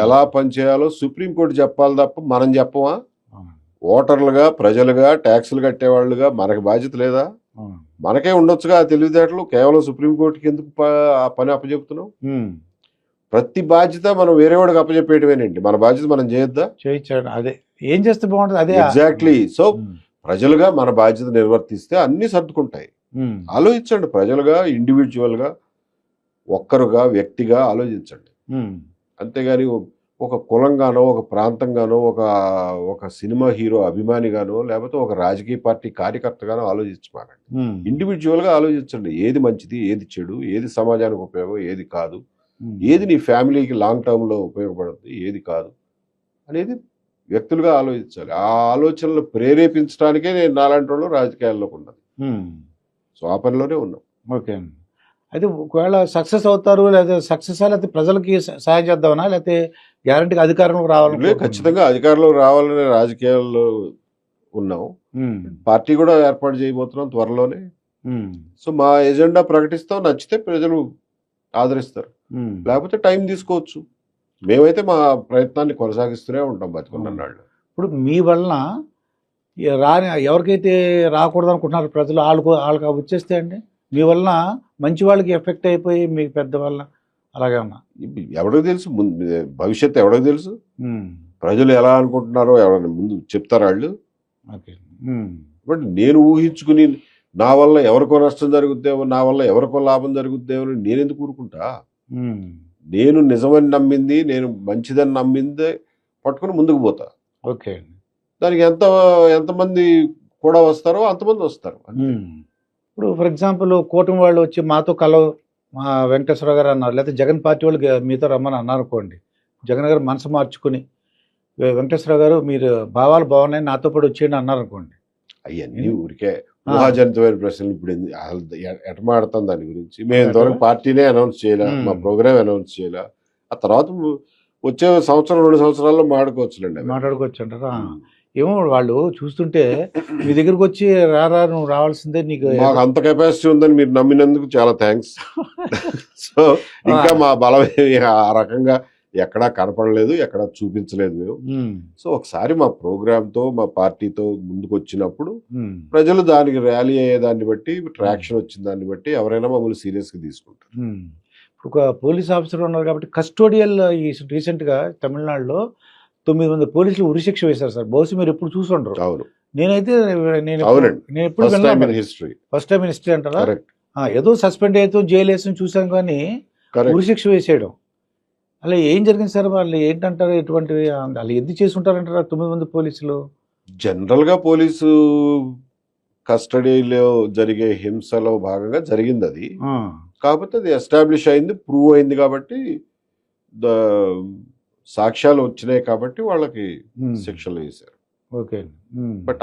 ఎలా పనిచేయాలో సుప్రీంకోర్టు చెప్పాలి తప్ప మనం చెప్పమా? ఓటర్లుగా, ప్రజలుగా, ట్యాక్సులు కట్టేవాళ్ళుగా మనకి బాధ్యత లేదా? మనకే ఉండొచ్చుగా తెలివితేటలు, కేవలం సుప్రీంకోర్టుకి ఎందుకు ఆ పని అప్పచెప్తున్నాం? ప్రతి బాధ్యత మనం వేరేవాడికి అప్పచెప్పేయటమేనండి, మన బాధ్యత మనం చేయొద్దా? చేయించాడు, అదే ఏం చేస్తే బాగుంటుంది, అదే ఎగ్జాక్ట్లీ. సో ప్రజలుగా మన బాధ్యత నిర్వర్తిస్తే అన్ని సర్దుకుంటాయి. ఆలోచించండి, ప్రజలుగా, ఇండివిజువల్గా, ఒక్కరుగా, వ్యక్తిగా ఆలోచించండి. అంతేగాని ఒక కులంగానో, ఒక ప్రాంతంగానో, ఒక సినిమా హీరో అభిమానిగానో, లేకపోతే ఒక రాజకీయ పార్టీ కార్యకర్తగానో ఆలోచించమాకండి. ఇండివిజువల్గా ఆలోచించండి, ఏది మంచిది, ఏది చెడు, ఏది సమాజానికి ఉపయోగం, ఏది కాదు, ఏది నీ ఫ్యామిలీకి లాంగ్ టర్మ్లో ఉపయోగపడుతుంది, ఏది కాదు అనేది వ్యక్తులుగా ఆలోచించాలి. ఆ ఆలోచనలు ప్రేరేపించడానికే నేను నాలాంటి వాళ్ళు రాజకీయాల్లోకి ఉన్నది. సో ఆ పనిలోనే ఉన్నాం. ఓకే అండి. అయితే ఒకవేళ సక్సెస్ అవుతారు, లేదా సక్సెస్ లేకపోతే ప్రజలకి సాయం చేద్దామనా, లేకపోతే గ్యారంటీగా అధికారంలోకి రావాలని? ఖచ్చితంగా అధికారంలో రావాలనే రాజకీయాల్లో ఉన్నాం. పార్టీ కూడా ఏర్పాటు చేయబోతున్నాం త్వరలోనే. సో మా ఎజెండా ప్రకటిస్తాం, నచ్చితే ప్రజలు ఆదరిస్తారు, లేకపోతే టైం తీసుకోవచ్చు. మేమైతే మా ప్రయత్నాన్ని కొనసాగిస్తూనే ఉంటాం బతికున్నాళ్ళు. ఇప్పుడు మీ వలన ఎవరికైతే రాకూడదు అనుకుంటున్నారు ప్రజలు, వాళ్ళకి వచ్చేస్తే అండి మీ వలన మంచి వాళ్ళకి ఎఫెక్ట్ అయిపోయి మీకు పెద్ద వలన అలాగే ఉన్నా ఎవరికి తెలుసు, భవిష్యత్తు ఎవరికి తెలుసు? ప్రజలు ఎలా అనుకుంటున్నారో ఎవరైనా ముందు చెప్తారు వాళ్ళు. ఓకే. బట్ నేను ఊహించుకుని నా వల్ల ఎవరికో నష్టం జరుగుద్దేమో, నా వల్ల ఎవరికో లాభం జరుగుద్దేమో అని నేను ఎందుకు ఊరుకుంటా? నేను నిజమని నమ్మింది, నేను మంచిదని నమ్మింది పట్టుకుని ముందుకు పోతా. ఓకే. దానికి ఎంతమంది కూడా వస్తారో అంతమంది వస్తారు. ఇప్పుడు ఫర్ ఎగ్జాంపుల్ కూటమి వాళ్ళు వచ్చి మాతో మా వెంకటేశ్వర గారు అన్నారు, లేకపోతే జగన్ పార్టీ వాళ్ళు మీతో రమ్మని అన్నారు అనుకోండి. జగన్ గారు మనసు మార్చుకుని వెంకటేశ్వర గారు మీరు భావాలు బాగున్నాయి నాతో పాటు వచ్చేయండి అన్నారు అనుకోండి. అవన్నీ ఊరికే ఊహాజనితమైన ప్రశ్నలు. ఇప్పుడు ఎట మాడతాం దాని గురించి? మేము ఇంతవరకు పార్టీనే అనౌన్స్ చేయలే, మా ప్రోగ్రామ్ అనౌన్స్ చేయలే. ఆ తర్వాత వచ్చే సంవత్సరం 2 సంవత్సరాల్లో మాట్లాడుకోవచ్చు అంటారా? ఏమో వాళ్ళు చూస్తుంటే మీ దగ్గరకు వచ్చి రారా నువ్వు రావాల్సిందే, నీకు మాకు అంత కెపాసిటీ ఉందని మీరు నమ్మినందుకు చాలా థ్యాంక్స్. సో ఇంకా మా బలం ఆ రకంగా ఎక్కడా కనపడలేదు, ఎక్కడా చూపించలేదు మేము. సో ఒకసారి మా ప్రోగ్రామ్తో మా పార్టీతో ముందుకు వచ్చినప్పుడు ప్రజలు దానికి ర్యాలీ అయ్యే దాన్ని బట్టి, ట్రాక్షన్ వచ్చిన దాన్ని బట్టి ఎవరైనా మమ్మల్ని సీరియస్గా తీసుకుంటారు. ఇప్పుడు ఒక పోలీస్ ఆఫీసర్ ఉన్నారు కాబట్టి కస్టోడియల్ ఈ రీసెంట్గా తమిళనాడులో 9 మంది పోలీసులు ఉరిశిక్ష వేశారు సార్. బహుశా మీరు ఎప్పుడు చూసుండరు. అవును. నేనైతే నేను ఎప్పుడు ఫస్ట్ టైం ఇన్ హిస్టరీ అంటారా? ఏదో సస్పెండ్ అయితే జైలు వేసి చూసాం కానీ ఉరిశిక్ష వేసేయడం అలా ఏం జరిగింది సార్? వాళ్ళు ఏంటంటారు, ఎటువంటివి వాళ్ళు ఎందుకు చేసి ఉంటారంటారా 9 మంది పోలీసులు? జనరల్ గా పోలీసు కస్టడీలో జరిగే హింసలో భాగంగా జరిగింది అది. కాకపోతే అది ఎస్టాబ్లిష్ అయింది, ప్రూవ్ అయింది కాబట్టి, సాక్ష్యాలు వచ్చినాయి కాబట్టి వాళ్ళకి శిక్షలు వేశారు. ఓకే. బట్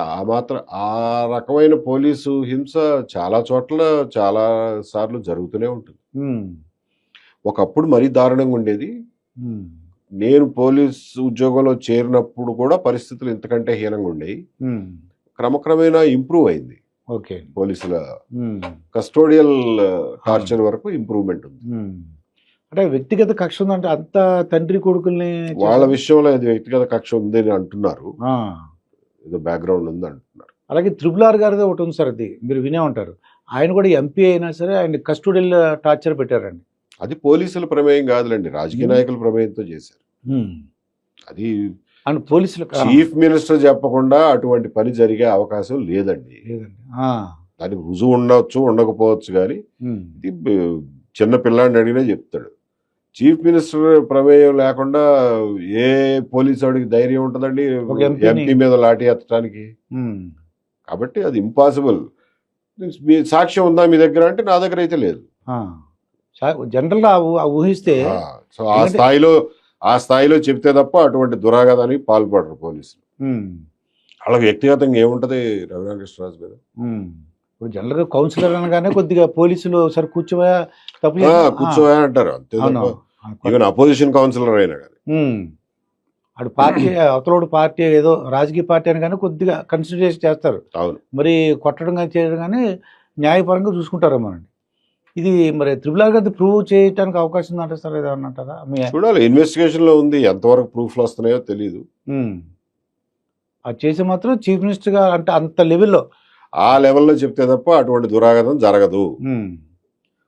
ఆ రకమైన పోలీసు హింస చాలా చోట్ల చాలా సార్లు జరుగుతూనే ఉంటుంది. ఒకప్పుడు మరీ దారుణంగా ఉండేది. నేను పోలీస్ ఉద్యోగంలో చేరినప్పుడు కూడా పరిస్థితులు ఇంతకంటే హీనంగా ఉండేవి. క్రమక్రమేణా ఇంప్రూవ్ అయింది. ఓకే. పోలీసుల కస్టోడియల్ టార్చర్ వరకు ఇంప్రూవ్మెంట్ ఉంది. అంటే వ్యక్తిగత కక్ష ఉందంటే అంత తండ్రి కొడుకుల్ని వాళ్ళ విషయంలో ఇది వ్యక్తిగత కక్ష ఉంది అని అంటున్నారు, ఏదో బ్యాక్గ్రౌండ్ ఉంది అంటున్నారు. అలాగే RRR గారిది ఒకటి ఉంది సార్, అది మీరు వినే ఉంటారు. ఆయన కూడా MP అయినా సరే ఆయన కస్టోడియల్ టార్చర్ పెట్టారండి. అది పోలీసుల ప్రమేయం కాదులేండి, రాజకీయ నాయకుల ప్రమేయంతో చేశారు. అది పోలీసులు చీఫ్ మినిస్టర్ చెప్పకుండా అటువంటి పని జరిగే అవకాశం లేదండి. దానికి రుజువు ఉండవచ్చు, ఉండకపోవచ్చు, కానీ ఇది చిన్న పిల్లాడిని అడిగినా చెప్తాడు. చీఫ్ మినిస్టర్ ప్రమేయం లేకుండా ఏ పోలీసు వాడికి ధైర్యం ఉంటుందండి ఎంపీ మీద లాఠీ ఎత్తడానికి? కాబట్టి అది ఇంపాసిబుల్. మీ సాక్ష్యం ఉందా మీ దగ్గర అంటే నా దగ్గర అయితే లేదు. జనరల్ గా ఊహిస్తే సో ఆ స్థాయిలో చెప్తే తప్ప అటువంటి దురాగతానికి పాల్పడరు పోలీసులు. వాళ్ళకి వ్యక్తిగతంగా ఏముంటది రఘురామకృష్ణరాజు మీద? ఇప్పుడు జనరల్ గా కౌన్సిలర్ అనగానే కొద్దిగా పోలీసులు సరే కూర్చోవా కూర్చోవా అంటారు అంతే. ఈవెన్ అపోజిషన్ కౌన్సిలర్ అయినా కానీ అటు పార్టీ అవతలోడు పార్టీ ఏదో రాజకీయ పార్టీ అని కానీ కొద్దిగా కన్సిడరేషన్ చేస్తారు. అవును. మరి కొట్టడం కానీ చేయడం కానీ న్యాయపరంగా చూసుకుంటారేమో అండి. ఇది మరి RRR గారి ప్రూవ్ చేయడానికి అవకాశం ఉందంటే సార్ ఏదన్నా అంటారా? చూడాలి, ఇన్వెస్టిగేషన్ లో ఉంది, ఎంతవరకు ప్రూఫ్లు వస్తున్నాయో తెలియదు. అది చేసే మాత్రం చీఫ్ మినిస్టర్ గా అంటే అంత లెవెల్లో ఆ లెవెల్లో చెప్తే తప్ప అటువంటి దురాగతం జరగదు.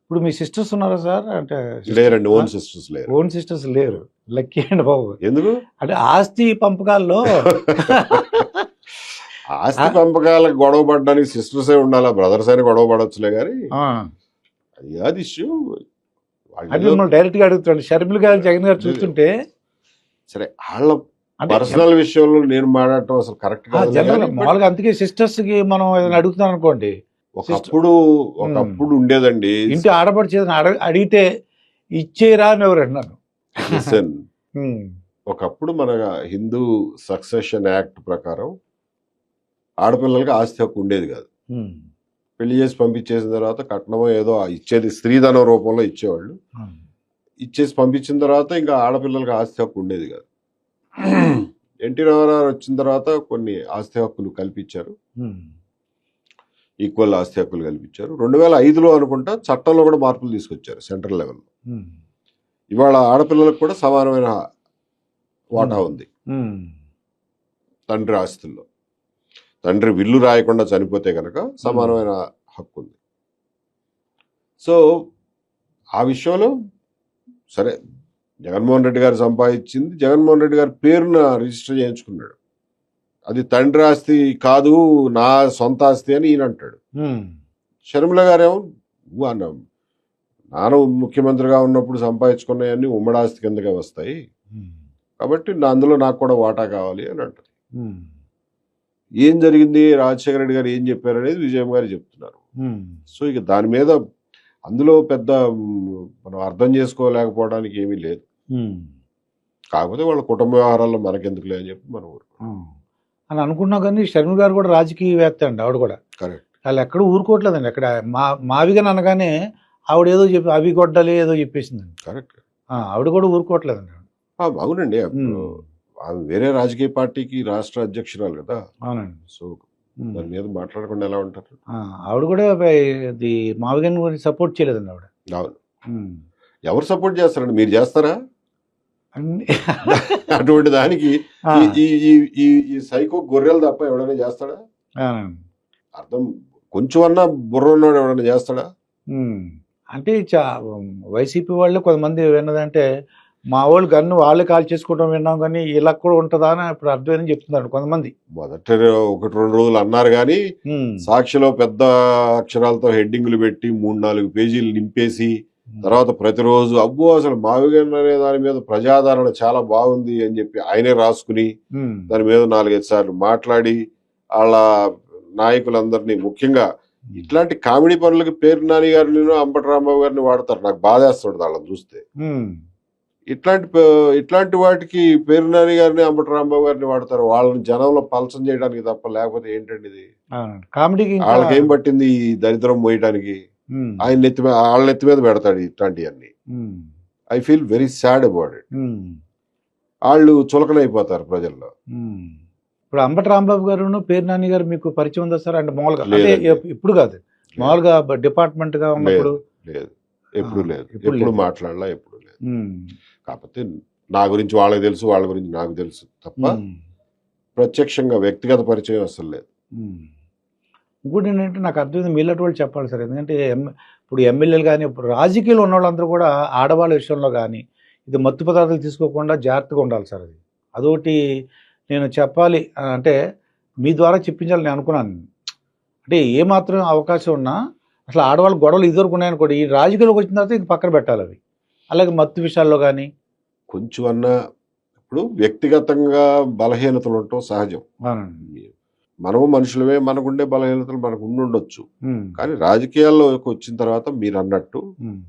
ఇప్పుడు మీ సిస్టర్స్ ఉన్నారా సార్? అంటే లేరండి, ఓన్ సిస్టర్స్ లేరు. ఓన్ సిస్టర్స్ లేరు, లక్కీ అండి బాబు. ఎందుకు అంటే ఆస్తి పంపకాల్లో ఆస్తి పంపకాలకు గొడవ పడడానికి సిస్టర్స్ ఉండాలా, బ్రదర్స్ అయినా గొడవ పడవచ్చులే కానీ అది కాదు ఇష్యూ. డైరెక్ట్ గా అడుగుతాడు షర్మిల గారు జగన్ గారు చూస్తుంటే. సరే, వాళ్ళ పర్సనల్ విషయంలో నేను మాట్లాడటం అసలు కరెక్ట్ కాదు. మామూలుగా అందుకే సిస్టర్స్ కి మనం ఏదైనా అడుగుతున్నాం అనుకోండి, ఒకప్పుడు ఉండేదండి, ఇంటి ఆడపడి అడిగితే ఇచ్చేరా అని ఎవరు అన్నారు. ఒకప్పుడు మన హిందూ సక్సెషన్ యాక్ట్ ప్రకారం ఆడపిల్లలకి ఆస్తి హక్కు ఉండేది కాదు. పెళ్లి చేసి పంపించేసిన తర్వాత కట్నమో ఏదో ఇచ్చేది, స్త్రీధనం రూపంలో ఇచ్చేవాళ్ళు. ఇచ్చేసి పంపించిన తర్వాత ఇంకా ఆడపిల్లలకి ఆస్తి హక్కు ఉండేది కాదు. ఎన్టీ రామారావు వచ్చిన తర్వాత కొన్ని ఆస్తి హక్కులు కల్పించారు, ఈక్వల్ ఆస్తి హక్కులు కల్పించారు. 2005లో అనుకుంటా చట్టంలో కూడా మార్పులు తీసుకొచ్చారు సెంట్రల్ లెవెల్లో. ఇవాళ ఆడపిల్లలకు కూడా సమానమైన వాటా ఉంది తండ్రి ఆస్తుల్లో. తండ్రి విల్లు రాయకుండా చనిపోతే కనుక సమానమైన హక్కు ఉంది. సో ఆ విషయంలో సరే, జగన్మోహన్ రెడ్డి గారు సంపాదించింది జగన్మోహన్ రెడ్డి గారి పేరున రిజిస్టర్ చేయించుకున్నాడు. అది తండ్రి ఆస్తి కాదు, నా సొంత ఆస్తి అని ఈయన అంటాడు. షర్మిల గారేమో నువ్వు అన్న నాన్న ముఖ్యమంత్రిగా ఉన్నప్పుడు సంపాదించుకున్నవన్నీ ఉమ్మడి ఆస్తి కిందకే వస్తాయి, కాబట్టి అందులో నాకు కూడా వాటా కావాలి అని అంటారు. ఏం జరిగింది, రాజశేఖర రెడ్డి గారు ఏం చెప్పారు అనేది విజయం గారు చెప్తున్నారు. సో ఇక దాని మీద అందులో పెద్ద మనం అర్థం చేసుకోలేకపోవడానికి ఏమీ లేదు. కాకపోతే వాళ్ళ కుటుంబ వ్యవహారాల్లో మనకెందుకులే అని చెప్పి మనం అని అనుకున్నాం. కానీ షర్మిల గారు కూడా రాజకీయవేత్త అండి, ఆవిడ కూడా. కరెక్ట్. వాళ్ళు ఎక్కడ ఊరుకోవట్లేదండి. ఎక్కడ మావిగా అనగానే ఆవిడ ఏదో చెప్పి అవి గొడ్డలి ఏదో చెప్పేసిందండి. కరెక్ట్. ఆవిడ కూడా ఊరుకోవట్లేదండి. అవునండి, ఆమె వేరే రాజకీయ పార్టీకి రాష్ట్ర అధ్యక్షురాలు కదా. అవునండి. సో దాని మీద మాట్లాడకుండా ఎలా ఉంటారు. ఆవిడ కూడా ఇది మావిగన్ గురించి సపోర్ట్ చేయలేదండి ఆవిడ. అవును. ఎవరు సపోర్ట్ చేస్తారండి, మీరు చేస్తారా? అన్ని అటువంటి దానికి ఈ సైకో గొర్రెలు తప్ప ఎవడైనా చేస్తాడా? అర్థం కొంచెం అన్నా బుర్ర ఉన్నాడు ఎవడైనా చేస్తాడా? అంటే వైసీపీ వాళ్ళు కొంతమంది విన్నదంటే మా వాళ్ళు గన్ను వాళ్ళే కాల్ చేసుకోవడం విన్నాం, కానీ ఇలా కూడా ఉంటుందా అని ఇప్పుడు అర్థమని చెప్తున్నారు కొంతమంది. మొదట 1-2 రోజులు అన్నారు, కానీ సాక్షిలో పెద్ద అక్షరాలతో హెడ్డింగులు పెట్టి 3-4 పేజీలు నింపేసి తర్వాత ప్రతిరోజు అబ్బో అసలు మావిగన్ అనే దాని మీద ప్రజాదరణ చాలా బాగుంది అని చెప్పి ఆయనే రాసుకుని దాని మీద 4-5 సార్లు మాట్లాడి వాళ్ళ నాయకులందరినీ, ముఖ్యంగా ఇట్లాంటి కామెడీ పనులకి పేరు నాని గారిని అంబటి రాంబాబు గారిని వాడతారు. నాకు బాధేస్తుంది వాళ్ళని చూస్తే. ఇట్లాంటి వాటికి పేరు నాని గారిని అంబటి రాంబాబు గారిని వాడతారు, వాళ్ళని జనంలో పలసం చేయడానికి తప్ప. లేకపోతే ఏంటండి ఇది కామెడీకి? వాళ్ళకి ఏం పట్టింది ఈ దరిద్రం మోయటానికి? ఆయన వాళ్ళ నెత్తి మీద పెడతాడు ఇట్లాంటివన్నీ. I feel very sad about it. వాళ్ళు చులకనైపోతారు ప్రజల్లో. ఇప్పుడు అంబటి రాంబాబు గారు పేరు నాని గారు మీకు పరిచయం ఉందా సార్? అంటే మామూలుగా ఇప్పుడు కాదు, మామూలుగా డిపార్ట్మెంట్ గా ఉన్నప్పుడు? లేదు, ఎప్పుడు లేదు, ఎప్పుడు మాట్లాడలా, ఎప్పుడు లేదు. కాకపోతే నా గురించి వాళ్ళకి తెలుసు, వాళ్ళ గురించి నాకు తెలుసు తప్ప ప్రత్యక్షంగా వ్యక్తిగత పరిచయం అసలు లేదు. ఇంకోటి ఏంటంటే నాకు అర్థమైంది, మీలాంటి వాళ్ళు చెప్పాలి సార్. ఎందుకంటే ఇప్పుడు ఎమ్మెల్యేలు కానీ ఇప్పుడు రాజకీయాలు ఉన్న వాళ్ళందరూ కూడా ఆడవాళ్ళ విషయంలో కానీ ఇది మత్తు పదార్థాలు తీసుకోకుండా జాగ్రత్తగా ఉండాలి సార్. అదొకటి నేను చెప్పాలి అంటే మీ ద్వారా చెప్పించాలని నేను అనుకున్నాను. అంటే ఏమాత్రం అవకాశం ఉన్నా అసలు ఆడవాళ్ళు గొడవలు ఇదివరకు ఉన్నాయనుకోండి, ఈ రాజకీయాలకు వచ్చిన తర్వాత ఇంక పక్కన పెట్టాలి అవి. అలాగే మత్తు విషయాల్లో కానీ కొంచెం అన్నా ఇప్పుడు వ్యక్తిగతంగా బలహీనతలు ఉండటం సహజం. మనము మనుషులమే, మనకుండే బలహీనతలు మనకు ఉండొచ్చు. కానీ రాజకీయాల్లో వచ్చిన తర్వాత మీరు అన్నట్టు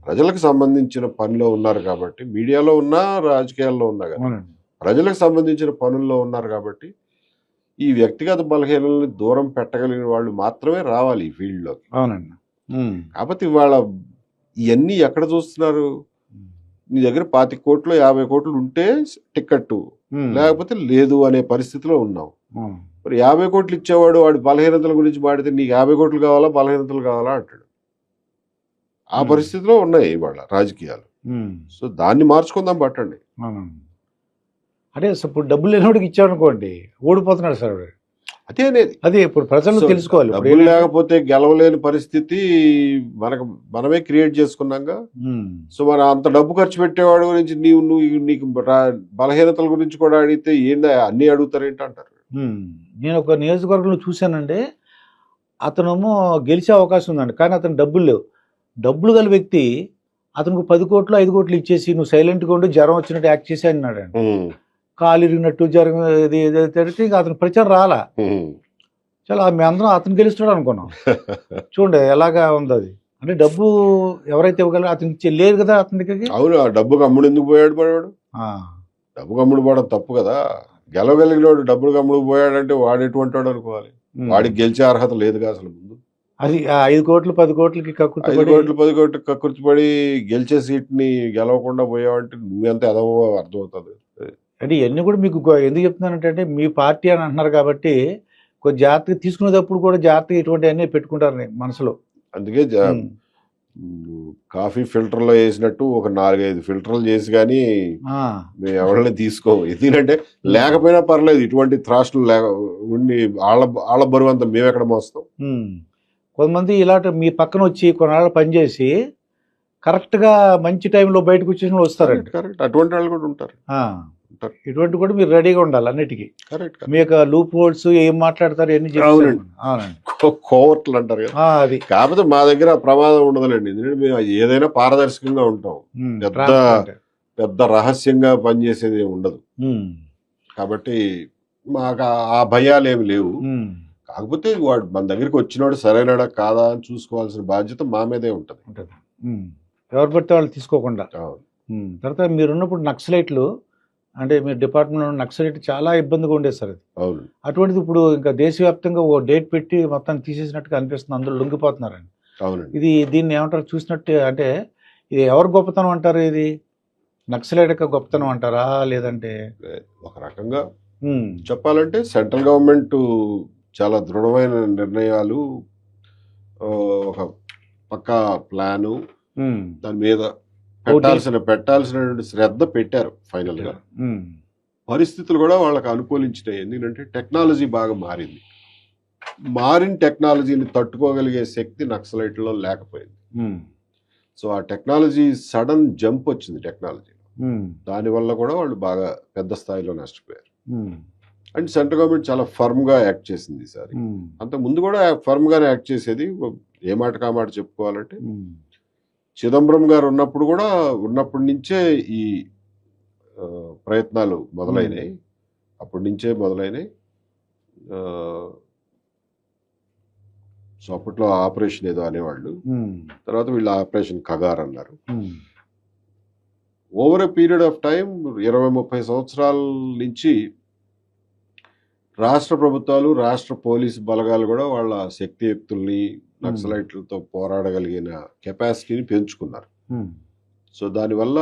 ప్రజలకు సంబంధించిన పనిలో ఉన్నారు కాబట్టి, మీడియాలో ఉన్నా రాజకీయాల్లో ఉన్నా కదా, ప్రజలకు సంబంధించిన పనుల్లో ఉన్నారు కాబట్టి ఈ వ్యక్తిగత బలహీనల్ని దూరం పెట్టగలిగిన వాళ్ళు మాత్రమే రావాలి ఈ ఫీల్డ్లోకి. అవునండి. కాబట్టి ఇవాళ ఇవన్నీ ఎక్కడ చూస్తున్నారు? నీ దగ్గర 25 కోట్లు 50 కోట్లు ఉంటే టికెట్, లేకపోతే లేదు అనే పరిస్థితిలో ఉన్నావు. మరి 50 కోట్లు ఇచ్చేవాడు వాడి బలహీనతల గురించి మాడితే నీకు 50 కోట్లు కావాలా బలహీనతలు కావాలా అంటాడు. ఆ పరిస్థితిలో ఉన్నాయి ఇవాళ రాజకీయాలు. సో దాన్ని మార్చుకుందాం పట్టండి. అంటే ఇప్పుడు డబ్బులు లేనివాడికి ఇచ్చాడనుకోండి ఓడిపోతున్నాడు సార్. అదే ఇప్పుడు ప్రజలు తెలుసుకోవాలి. డబ్బులు లేకపోతే గెలవలేని పరిస్థితి మనమే క్రియేట్ చేసుకున్నాగా. సో మరి అంత డబ్బు ఖర్చు పెట్టేవాడు గురించి నీకు బలహీనతల గురించి కూడా అడిగితే ఏందా అన్ని అడుగుతారేంటి అంటారు. నేను ఒక నియోజకవర్గంలో చూశానండి, అతనేమో గెలిచే అవకాశం ఉందండి, కానీ అతను డబ్బులు లేవు. డబ్బులు గల వ్యక్తి అతనికి 10 కోట్లు 5 కోట్లు ఇచ్చేసి నువ్వు సైలెంట్గా ఉండి జ్వరం వచ్చినట్టు యాక్ట్ చేసి అన్నాడు అండి. కాలు ఇరిగినట్టు జ్వరం తిడితే ఇంకా అతనికి ప్రచారం రాలా. చాలా మేమందరం అతను గెలుస్తాడు అనుకున్నాం. చూడండి ఎలాగా ఉంది అది. అంటే డబ్బు ఎవరైతే ఇవ్వగలరో అతనికి లేరు కదా అతని దగ్గరికి. అవును, ఆ డబ్బుకి అమ్ముడు ఎందుకు పోయాడు? డబ్బుకి అమ్ముడు పోవడం తప్పు కదా. గెలవగలిగినవాడు డబ్బులకు అమ్ముడు పోయాడంటే వాడు ఎటువంటి వాడు అనుకోవాలి. వాడికి గెలిచే అర్హత లేదుగా అసలు ముందు. అది 5 కోట్లు 10 కోట్లకి 5 కోట్లు 10 కోట్లు కక్కుర్తిపడి గెలిచే సీట్ని గెలవకుండా పోయావంటే నువ్వెంత ఎదవో అర్థమవుతుంది. అంటే ఇవన్నీ కూడా మీకు ఎందుకు చెప్తున్నానంటే మీ పార్టీ అని అంటున్నారు కాబట్టి కొంచెం జాగ్రత్తగా తీసుకునేటప్పుడు కూడా జాగ్రత్తగా ఇటువంటి అన్నీ పెట్టుకుంటారు మనసులో. అందుకే కాఫీ ఫిల్టర్లో వేసినట్టు ఒక 4-5 ఫిల్టర్లు చేసి కానీ మేము ఎవరిని తీసుకోము. ఎందుకంటే లేకపోయినా పర్లేదు, ఇటువంటి త్రాష్లు ఉండి వాళ్ళ బరువు అంతా మేము ఎక్కడ మోస్తాం. కొంతమంది ఇలాంటి మీ పక్కన వచ్చి కొన్నాళ్ళు పనిచేసి కరెక్ట్గా మంచి టైంలో బయటకు వచ్చేసిన వస్తారండి. కరెక్ట్, అటువంటి వాళ్ళు కూడా ఉంటారు. ఉంటారు. ఇటువంటి కూడా మీరు రెడీగా ఉండాలి అన్నిటికీ. కరెక్ట్. మీకు లూప్ హోల్స్ ఏం మాట్లాడతారు ఎన్ని అవునండి. అవునండి కోవర్ట్లు అంటారు కదా, అది కాకపోతే మా దగ్గర ఆ ప్రమాదం ఉండదులేండి. ఎందుకంటే మేము ఏదైనా పారదర్శకంగా ఉంటాం. పెద్ద రహస్యంగా పనిచేసేది ఏమి ఉండదు. కాబట్టి మాకు ఆ భయాలు ఏమి లేవు. కాకపోతే వాడు మన దగ్గరికి వచ్చినవాడు సరైనడా కాదా అని చూసుకోవాల్సిన బాధ్యత మా మీదే ఉంటుంది. ఎవరు పడితే వాళ్ళు తీసుకోకుండా. తర్వాత మీరున్నప్పుడు నక్సలైట్లు అంటే మీ డిపార్ట్మెంట్లో నక్సలైట్ చాలా ఇబ్బందిగా ఉండేది సార్ అది. అవును. అటువంటిది ఇప్పుడు ఇంకా దేశవ్యాప్తంగా ఓ డేట్ పెట్టి మొత్తం తీసేసినట్టుగా అనిపిస్తుంది, అందులో లొంగిపోతున్నారండి. అవునండి. దీన్ని ఏమంటారు చూసినట్టు అంటే ఇది ఎవరు గొప్పతనం అంటారు? ఇది నక్సలైట్ యొక్క గొప్పతనం అంటారా లేదంటే? ఒక రకంగా చెప్పాలంటే సెంట్రల్ గవర్నమెంట్ చాలా దృఢమైన నిర్ణయాలు, ఒక పక్కా ప్లాను, దాని మీద పెట్టాల్సినటువంటి శ్రద్ధ పెట్టారు. ఫైనల్ గా పరిస్థితులు కూడా వాళ్ళకి అనుకూలించినాయి. ఎందుకంటే టెక్నాలజీ బాగా మారింది. మారిన టెక్నాలజీని తట్టుకోగలిగే శక్తి నక్సలైట్లో లేకపోయింది. సో ఆ టెక్నాలజీ సడన్ జంప్ వచ్చింది టెక్నాలజీ. దానివల్ల కూడా వాళ్ళు బాగా పెద్ద స్థాయిలో నష్టపోయారు. అండ్ సెంట్రల్ గవర్నమెంట్ చాలా ఫర్మ్ గా యాక్ట్ చేసింది ఈసారి. అంత ముందు కూడా ఫర్మ్ గానే యాక్ట్ చేసేది. ఏ మాట కా మాట చెప్పుకోవాలంటే చిదంబరం గారు ఉన్నప్పటి నుంచే ఈ ప్రయత్నాలు మొదలైనాయి. అప్పటి నుంచే మొదలైనాయి. సో అప్పట్లో ఆపరేషన్ ఏదో అనేవాళ్ళు, తర్వాత వీళ్ళు ఆపరేషన్ కగార్ అన్నారు. Over a period of time 20-30 సంవత్సరాల నుంచి రాష్ట్ర ప్రభుత్వాలు, రాష్ట్ర పోలీసు బలగాలు కూడా వాళ్ళ శక్తియుక్తుల్ని నక్సలైట్లతో పోరాడగలిగిన కెపాసిటీని పెంచుకున్నారు. సో దానివల్ల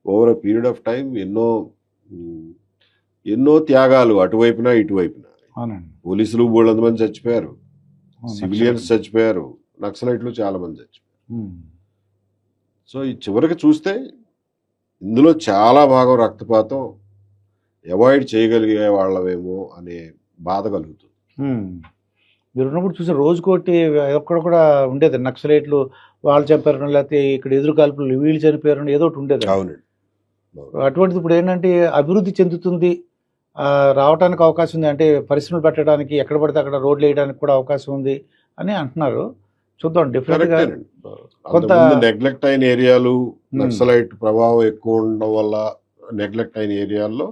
over a period of time ఎన్నో త్యాగాలు అటువైపున ఇటువైపున. పోలీసులు 300 మంది చచ్చిపోయారు, సివిలియన్స్ చచ్చిపోయారు, నక్సలైట్లు చాలా మంది చచ్చిపోయారు. సో ఈ చివరికి చూస్తే ఇందులో చాలా భాగం రక్తపాతం అవాయిడ్ చేయగలిగే వాళ్ళమేమో అనే బాధ కలుగుతుంది. మీరు ఉన్నప్పుడు చూసే రోజుకోటి ఎక్కడ కూడా ఉండేది నక్సలైట్లు వాళ్ళు చంపారని, లేకపోతే ఇక్కడ ఎదురు కాల్పులు వీళ్ళు చనిపోయారని ఏదో ఒకటి ఉండేది. అవునండి. అటువంటిది ఇప్పుడు ఏంటంటే అభివృద్ధి చెందుతుంది, రావడానికి అవకాశం ఉంది, అంటే పరిశ్రమలు పెట్టడానికి ఎక్కడ పడితే అక్కడ రోడ్లు వేయడానికి కూడా అవకాశం ఉంది అని అంటున్నారు. చూద్దాం. డెఫినెట్ గా కొంత నెగ్లెక్ట్ అయిన ఏరియాలు, నక్సలైట్ ప్రభావం ఎక్కువ ఉండడం వల్ల నెగ్లెక్ట్ అయిన ఏరియాల్లో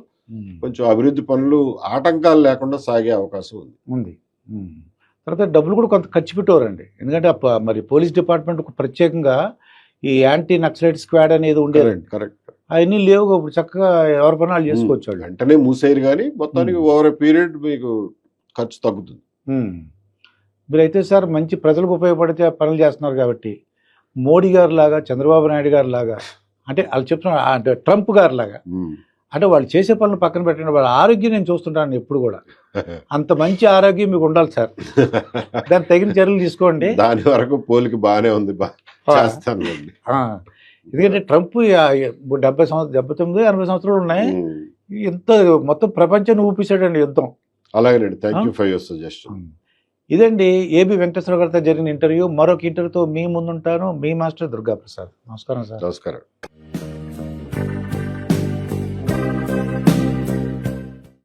కొంచెం అభివృద్ధి పనులు ఆటంకాలు లేకుండా సాగే అవకాశం ఉంది. తర్వాత డబ్బులు కూడా కొంత ఖర్చు పెట్టేవారండి. ఎందుకంటే మరి పోలీస్ డిపార్ట్మెంట్ ప్రత్యేకంగా ఈ యాంటీ నక్సలైట్ స్క్వాడ్ అనేది ఉండేదండి. కరెక్ట్. అవన్నీ లేవు. ఇప్పుడు చక్కగా ఎవరి పని వాళ్ళు చేసుకోవచ్చు. వెంటనే మూసేయరు, కానీ మొత్తానికి ఓవర్ పీరియడ్ మీకు ఖర్చు తగ్గుతుంది. మీరైతే సార్ మంచి ప్రజలకు ఉపయోగపడితే పనులు చేస్తున్నారు కాబట్టి మోడీ గారు లాగా, చంద్రబాబు నాయుడు గారు లాగా, అంటే వాళ్ళు చెప్తున్నారు అంటే ట్రంప్ గారు లాగా, అంటే వాళ్ళు చేసే పనులు పక్కన పెట్టండి, వాళ్ళ ఆరోగ్యం నేను చూస్తుంటాను ఎప్పుడు కూడా. అంత మంచి ఆరోగ్యం మీకు ఉండాలి సార్. దానికి తగిన చర్యలు తీసుకోండి. దాని వరకు పోలిక బాగానే ఉంది, చేస్తాను. ఎందుకంటే ట్రంప్ 79-80 సంవత్సరాలు ఉన్నాయి. ఎంత మొత్తం ప్రపంచాన్ని ఊపిస్తాడండి యుద్ధం. అలాగేనండి. Thank you for your suggestion. ఇదండి ఏబి వెంకటేశ్వర గారితో జరిగిన ఇంటర్వ్యూ. మరొక ఇంటర్వ్యూతో మీ ముందుంటాను. మీ మాస్టర్ దుర్గా ప్రసాద్. నమస్కారం సార్. నమస్కారం.